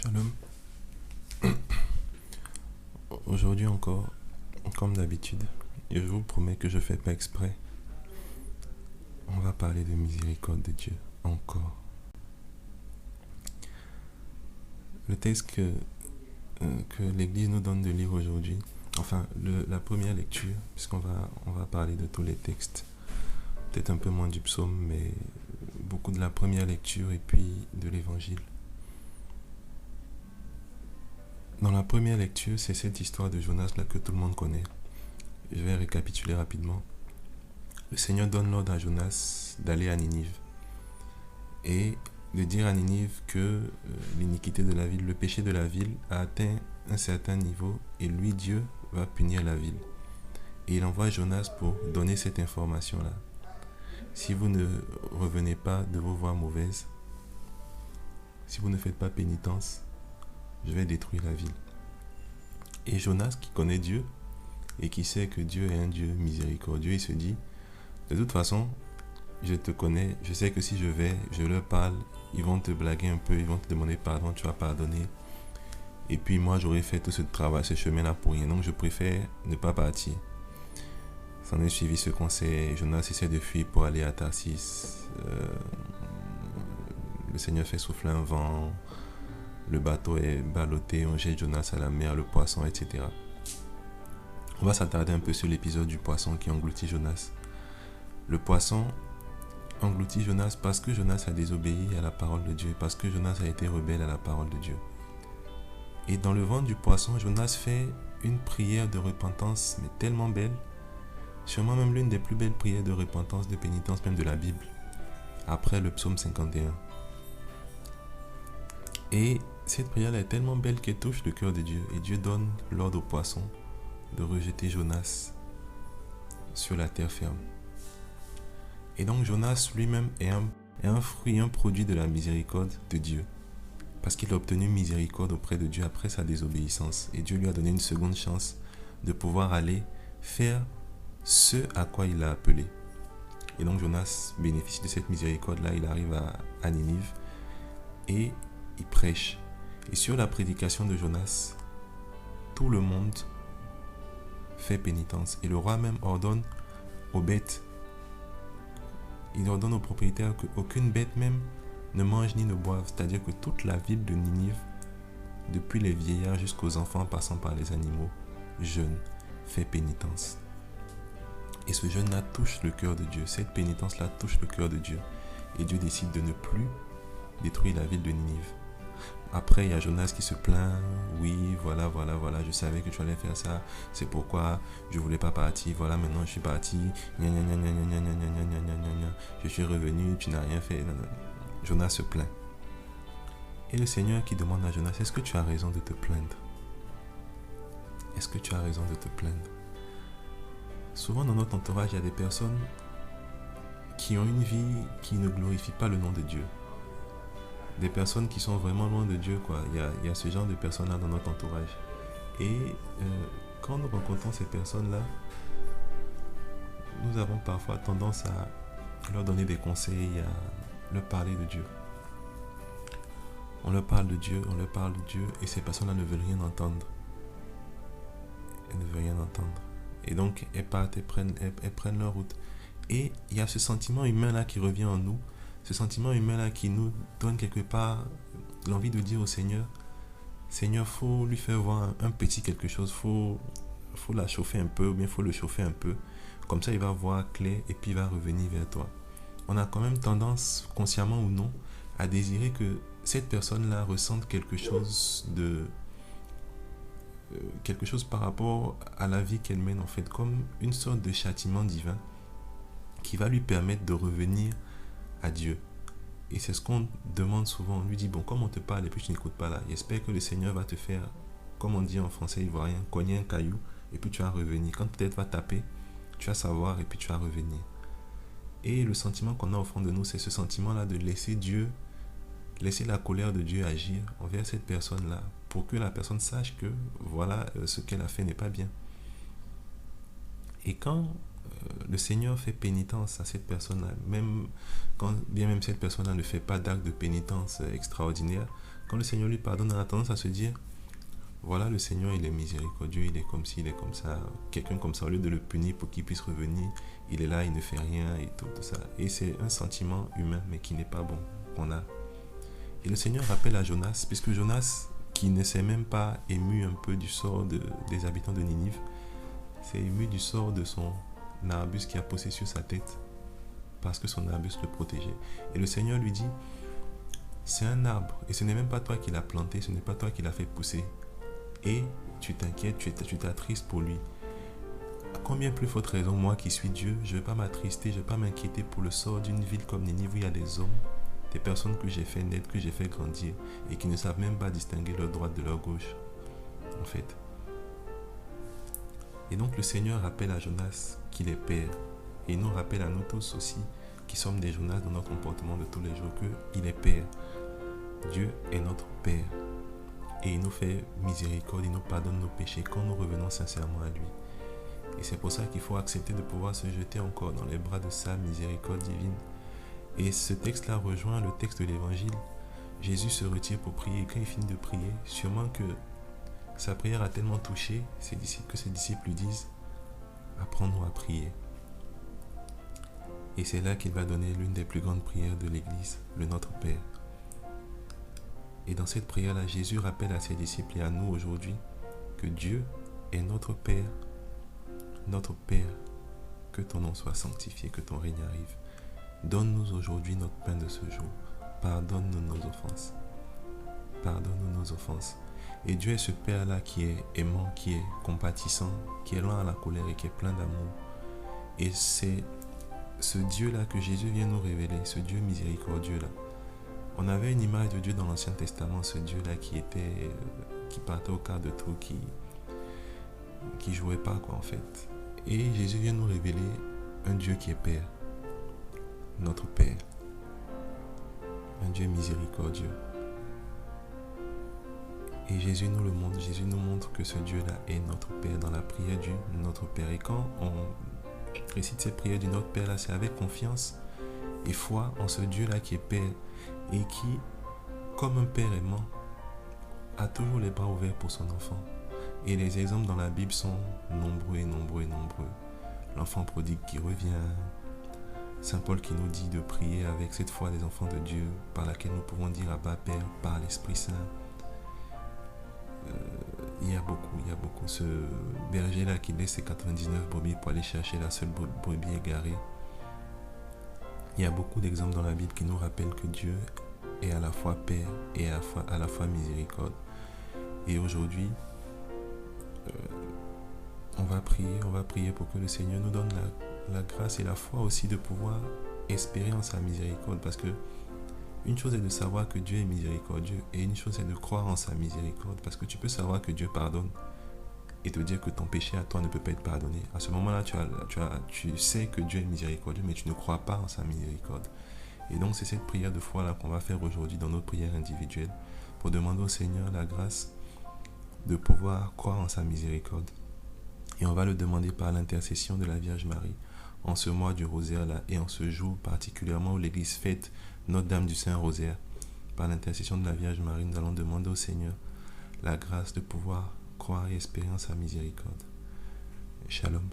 Shalom. Aujourd'hui encore, comme d'habitude, et je vous promets que je fais pas exprès, on va parler de miséricorde de Dieu. Encore. Le texte que l'Église nous donne de lire aujourd'hui, enfin la première lecture, puisqu'on va parler de tous les textes, peut-être un peu moins du psaume, mais beaucoup de la première lecture et puis de l'Évangile. Dans la première lecture, c'est cette histoire de Jonas là que tout le monde connaît. Je vais récapituler rapidement. Le Seigneur donne l'ordre à Jonas d'aller à Ninive et de dire à Ninive que l'iniquité de la ville, le péché de la ville a atteint un certain niveau et lui, Dieu, va punir la ville. Et il envoie Jonas pour donner cette information-là. Si vous ne revenez pas de vos voies mauvaises, si vous ne faites pas pénitence, je vais détruire la ville. Et Jonas, qui connaît Dieu et qui sait que Dieu est un Dieu miséricordieux, il se dit, de toute façon, je te connais, je sais que si je vais, je leur parle, ils vont te blaguer un peu, ils vont te demander pardon, tu vas pardonner. Et puis moi, j'aurais fait tout ce travail, ce chemin-là pour rien. Donc je préfère ne pas partir. S'en est suivi ce conseil. Jonas essaie de fuir pour aller à Tarsis. Le Seigneur fait souffler un vent. Le bateau est ballotté, on jette Jonas à la mer, le poisson, etc. On va s'attarder un peu sur l'épisode du poisson qui engloutit Jonas. Le poisson engloutit Jonas parce que Jonas a désobéi à la parole de Dieu, parce que Jonas a été rebelle à la parole de Dieu. Et dans le ventre du poisson, Jonas fait une prière de repentance, mais tellement belle, sûrement même l'une des plus belles prières de repentance, de pénitence même de la Bible, après le psaume 51. Et cette prière-là est tellement belle qu'elle touche le cœur de Dieu, et Dieu donne l'ordre au poisson de rejeter Jonas sur la terre ferme. Et donc Jonas lui-même est un fruit, un produit de la miséricorde de Dieu. Parce qu'il a obtenu miséricorde auprès de Dieu après sa désobéissance. Et Dieu lui a donné une seconde chance de pouvoir aller faire ce à quoi il l'a appelé. Et donc Jonas bénéficie de cette miséricorde-là. Il arrive à Ninive et il prêche. Et sur la prédication de Jonas, tout le monde fait pénitence. Et le roi même ordonne aux bêtes, il ordonne aux propriétaires qu'aucune bête même ne mange ni ne boive. C'est-à-dire que toute la ville de Ninive, depuis les vieillards jusqu'aux enfants, passant par les animaux, jeûne, fait pénitence. Et ce jeûne-là touche le cœur de Dieu. Cette pénitence-là touche le cœur de Dieu. Et Dieu décide de ne plus détruire la ville de Ninive. Après, il y a Jonas qui se plaint. Oui, voilà, je savais que tu allais faire ça. C'est pourquoi je voulais pas partir. Voilà, maintenant je suis parti. Je suis revenu, tu n'as rien fait. Jonas se plaint. Et le Seigneur qui demande à Jonas, est-ce que tu as raison de te plaindre? Est-ce que tu as raison de te plaindre? Souvent dans notre entourage, il y a des personnes qui ont une vie qui ne glorifie pas le nom de Dieu. Des personnes qui sont vraiment loin de Dieu, quoi. Il y a ce genre de personnes-là dans notre entourage. Et quand nous rencontrons ces personnes-là, nous avons parfois tendance à leur donner des conseils, à leur parler de Dieu. On leur parle de Dieu, et ces personnes-là ne veulent rien entendre. Elles ne veulent rien entendre. Et donc, elles partent, elles prennent leur route. Et il y a ce sentiment humain-là qui revient en nous, ce sentiment humain-là qui nous donne quelque part l'envie de dire au Seigneur, Seigneur, faut lui faire voir un petit quelque chose, faut la chauffer un peu, ou bien faut le chauffer un peu. Comme ça, il va voir clair et puis il va revenir vers toi. On a quand même tendance, consciemment ou non, à désirer que cette personne-là ressente quelque chose par rapport à la vie qu'elle mène, en fait, comme une sorte de châtiment divin qui va lui permettre de revenir à Dieu. Et c'est ce qu'on demande souvent. On lui dit, bon, comme on te parle et puis tu n'écoutes pas là, j'espère que le Seigneur va te faire, comme on dit en français ivoirien, cogner un caillou et puis tu vas revenir. Quand peut-être va taper, tu vas savoir et puis tu vas revenir. Et le sentiment qu'on a au fond de nous, c'est ce sentiment-là de laisser la colère de Dieu agir envers cette personne-là pour que la personne sache que voilà, ce qu'elle a fait n'est pas bien. Et quand le Seigneur fait pénitence à cette personne-là, même quand bien même cette personne-là ne fait pas d'acte de pénitence extraordinaire, Quand le Seigneur lui pardonne, on a tendance à se dire, voilà, le Seigneur, il est miséricordieux, il est comme ci, il est comme ça. Quelqu'un comme ça, au lieu de le punir pour qu'il puisse revenir, il est là, il ne fait rien et tout ça. Et c'est un sentiment humain, mais qui n'est pas bon, qu'on a. Et le Seigneur rappelle à Jonas, puisque Jonas, qui ne s'est même pas ému un peu du sort des habitants de Ninive, s'est ému du sort de son arbuste qui a poussé sur sa tête, parce que son arbuste le protégeait. Et le Seigneur lui dit, c'est un arbre, et ce n'est même pas toi qui l'as planté, ce n'est pas toi qui l'as fait pousser. Et tu t'inquiètes, tu t'attristes pour lui. À combien plus forte raison, moi qui suis Dieu, je ne vais pas m'attrister, je ne vais pas m'inquiéter pour le sort d'une ville comme Ninive où il y a des hommes, des personnes que j'ai fait naître, que j'ai fait grandir, et qui ne savent même pas distinguer leur droite de leur gauche, en fait. Et donc le Seigneur rappelle à Jonas qu'il est Père, et il nous rappelle à nous tous aussi, qui sommes des Jonas dans notre comportement de tous les jours, qu'il est Père. Dieu est notre Père. Et il nous fait miséricorde, il nous pardonne nos péchés quand nous revenons sincèrement à lui. Et c'est pour ça qu'il faut accepter de pouvoir se jeter encore dans les bras de sa miséricorde divine. Et ce texte-là rejoint le texte de l'évangile. Jésus se retire pour prier, et quand il finit de prier, sûrement que sa prière a tellement touché ses disciples que ses disciples lui disent « Apprends-nous à prier ». Et c'est là qu'il va donner l'une des plus grandes prières de l'Église, le Notre Père. Et dans cette prière-là, Jésus rappelle à ses disciples et à nous aujourd'hui que Dieu est notre Père. Notre Père, que ton nom soit sanctifié, que ton règne arrive. Donne-nous aujourd'hui notre pain de ce jour. Pardonne-nous nos offenses. Pardonne-nous nos offenses. Et Dieu est ce Père-là qui est aimant, qui est compatissant, qui est lent à la colère et qui est plein d'amour. Et c'est ce Dieu-là que Jésus vient nous révéler, ce Dieu miséricordieux-là. On avait une image de Dieu dans l'Ancien Testament, ce Dieu-là qui partait au quart de tour, qui jouait pas quoi en fait. Et Jésus vient nous révéler un Dieu qui est Père, notre Père, un Dieu miséricordieux. Et Jésus nous le montre, Jésus nous montre que ce Dieu-là est notre Père dans la prière du Notre Père. Et quand on récite cette prière du Notre Père là, c'est avec confiance et foi en ce Dieu-là qui est Père et qui, comme un Père aimant, a toujours les bras ouverts pour son enfant. Et les exemples dans la Bible sont nombreux et nombreux et nombreux. L'enfant prodigue qui revient, Saint Paul qui nous dit de prier avec cette foi des enfants de Dieu, par laquelle nous pouvons dire Abba Père, par l'Esprit Saint. Il y a beaucoup. Ce berger-là qui laisse ses 99 brebis pour aller chercher la seule brebis égarée. Il y a beaucoup d'exemples dans la Bible qui nous rappellent que Dieu est à la fois Père et à la fois miséricorde. Et aujourd'hui, on va prier pour que le Seigneur nous donne la grâce et la foi aussi de pouvoir espérer en sa miséricorde. Parce que une chose est de savoir que Dieu est miséricordieux et une chose est de croire en sa miséricorde. Parce que tu peux savoir que Dieu pardonne et te dire que ton péché à toi ne peut pas être pardonné. À ce moment-là, tu sais que Dieu est miséricordieux, mais tu ne crois pas en sa miséricorde. Et donc, c'est cette prière de foi-là qu'on va faire aujourd'hui dans notre prière individuelle pour demander au Seigneur la grâce de pouvoir croire en sa miséricorde. Et on va le demander par l'intercession de la Vierge Marie en ce mois du rosaire-là et en ce jour particulièrement où l'Église fête Notre-Dame du Saint-Rosaire. Par l'intercession de la Vierge Marie, nous allons demander au Seigneur la grâce de pouvoir croire et espérer en sa miséricorde. Shalom.